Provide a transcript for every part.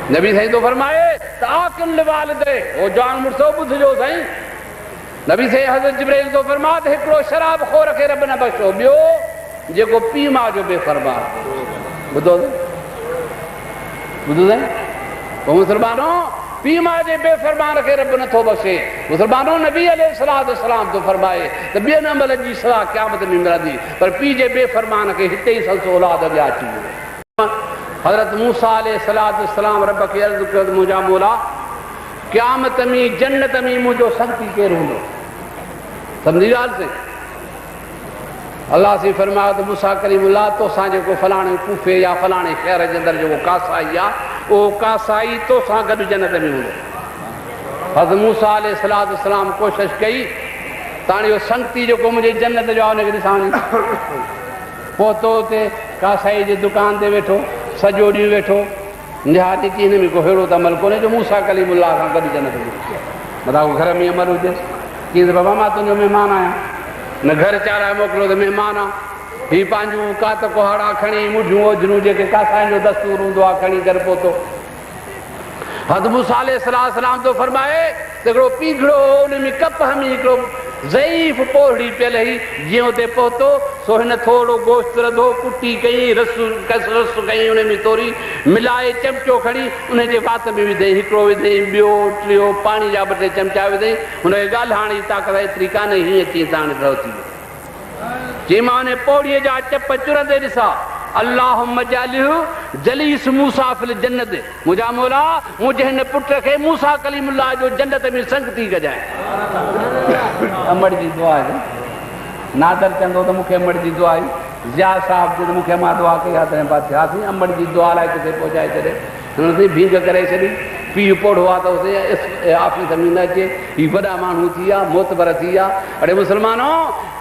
नबी साईं तो फरमाए ताकिल वालिदे ओ जान मुर्सो बुझजो साईं। नबी साईं हज़रत जिब्राइल तो फरमा त हिकिड़ो शराब खोर खे रब न बख्शो, ॿियो जेको पीउ माउ जो बेफ़रमा। ॿुधो ॿुधो साईं, पोइ मुसलमानो पीउ माउ जे बेफ़रमान खे रब नथो बख़्शे। मुसलमानो नबी अलैहिस्सलाम तो फरमाए त ॿियनि अमल जी सलाह क़यामत में मिलंदी, पर पीउ जे बेफ़रमान खे हिते ई संसो औलाद अॻियां अची वियो। हज़रत मूसा अलैहिस्सलाम रब खे अर्ज़ु कयो त मुंहिंजा मौला क़यामत में जन्नत में मुंहिंजो संगती केरु हूंदो? सम्झी ॻाल्हि से अल्लाह से फरमायो त मूसा कलीमुल्लाह तोसां जेको फलाणे कूफे या फलाणे शहर जे अंदरि जेको कासाई आहे उहो कासाई तोसां गॾु जन्नत में हूंदो। हज़रत मूसा अलैहिस्सलाम कोशिशि कई त हाणे इहो संगती जेको मुंहिंजे जन्नत जो आहे हुनखे ॾिसां वञी। पहुतो हुते कासाई जे दुकान ते वेठो, सॼो ॾींहुं वेठो, निहार ॾिठी हिन में को अहिड़ो त अमल कोन्हे जो मूसा कलीमुल्लाह सां गॾु जन्नत में मथां घर में अमल हुजे। कीअं त बाबा मां तुंहिंजो महिमान आहियां, न घर चाराए मोकिलियो त महिमान आहे, हीउ पंहिंजूं कात कुहाड़ा खणी मुढियूं ओझरूं जेके कासाइनि जो दस्तूर हूंदो आहे खणी करे पहुतो। हज़रत मूसा अलैहिस्सलाम तो फरमाए त हिकिड़ो पीघड़ो हुन में कप में हिकिड़ो ज़ईफ़ पोहड़ी पियल हुई, जीअं हुते पहुतो सो हिन थोरो गोश्त रधो कुटी कई, रस कई, उन में तोरी मिलाए चमचो खणी उन जे वात में विधई, हिकिड़ो विधई, ॿियो टियों पाणी जा 2-3 चमचा विधई। हुनखे ॻाल्हाइण जी ताक़त एतिरी कान्हे, हीअं चई त हाणे रहो थी वियो। चई मां हुन पौड़ीअ जा चप चुरंदे ॾिसां अल्लाहुम्मा जालिहु जलीस मूसा फिल जन्नत, मुंहिंजा मौला मुंहिंजे हिन पुट खे मूसा कलीमुल्लाह जो जन्नत में संगती कजाए। अमड़ जी दुआ आहे, नादर चंदो त मूंखे अमड़ जी दुआ आई, ज़िया साहब जो त मूंखे मां दुआ कई आहे तंहिं पासे थियासीं, अमड़ जी दुआ लाइ किथे पहुचाए छॾे। हुन भीग करे छॾी, पीउ पोड़ो आहे त उते ऑफिस में न अचे, हीउ वॾा माण्हू थी विया, मोतबर थी विया। अड़े मुस्लमानो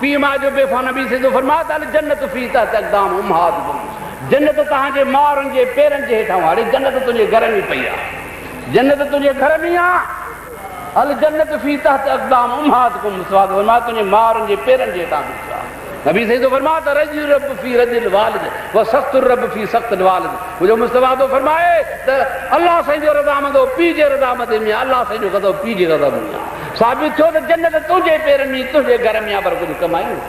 पीउ माउ जो बेफ़ा नबी सिधो फरमायो त जन्नत फी तक़दाम उम्महातकुम, जन्नत तव्हांजे माउरनि जे पेरनि जे हेठां। हाणे जन्नत तुंहिंजे घर में पई आहे, जन्नत तुंहिंजे घर में आहे। हल जन्नत फी तक़दाम उम्महातकुम, सवाद फरमायो तुंहिंजे माउरनि जे पेरनि जे हेठां पई आहे। नबी सही तो फरमाया त रज रब फी रजिल वालिद व सख्त रब फी सख्त वालिद। मुंहिंजो मुस्तफा तो फरमाए त अल्लाह साईं जो रज़ामंद हो पीउ जे रज़ामंद में, अल्लाह साईं जो ग़ज़ब पीउ जे ग़ज़ब में आहे। साबित थियो त जन्नत तुंहिंजे पेरनि में, तुंहिंजे घर में आहे, पर कुझु कमायूं।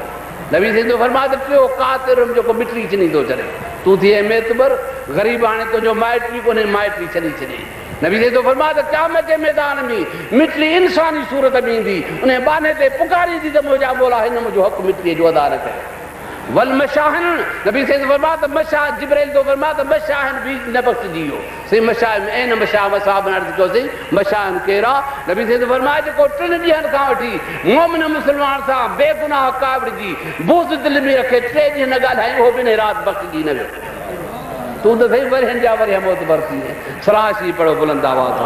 नबी सही तो फरमाया त टियों कातिर जेको मिटरी छॾी थो छॾे, तूं थिए मेतबर ग़रीब, हाणे तुंहिंजो माइटी कोन्हे, माइटी छॾी छॾी। नबी सही तो फरमाया त क़यामत जे मैदान में मिटरी इंसानी सूरत में ईंदी, उन बाने ते पुकारींदी त मुंहिंजा मौला हिन मुंहिंजो हक़ मिटरीअ जो अदा न कयो। वल मशाहन, नबी सही तो फरमाया त मशाह जिब्राइल तो फरमाया त मशाहन बि न बख़्शजी वियो। सही मशाह में ऐं न मशाह मसाब अर्ज़ कयोसीं मशाहन केरु आहे? नबी सही तो फरमाया जेको 3 ॾींहंनि खां वठी मोमिन मुस्लमान सां बेगुनाह काविड़ जी बुज़ दिलि में रखे 3 ॾींहं न ॻाल्हाई, उहो बि रात बख़्शजी न वियो। तूं त सही वरियनि जा वरिया मोतबर थी, सराशी पढ़ो बुलंद आवाज़।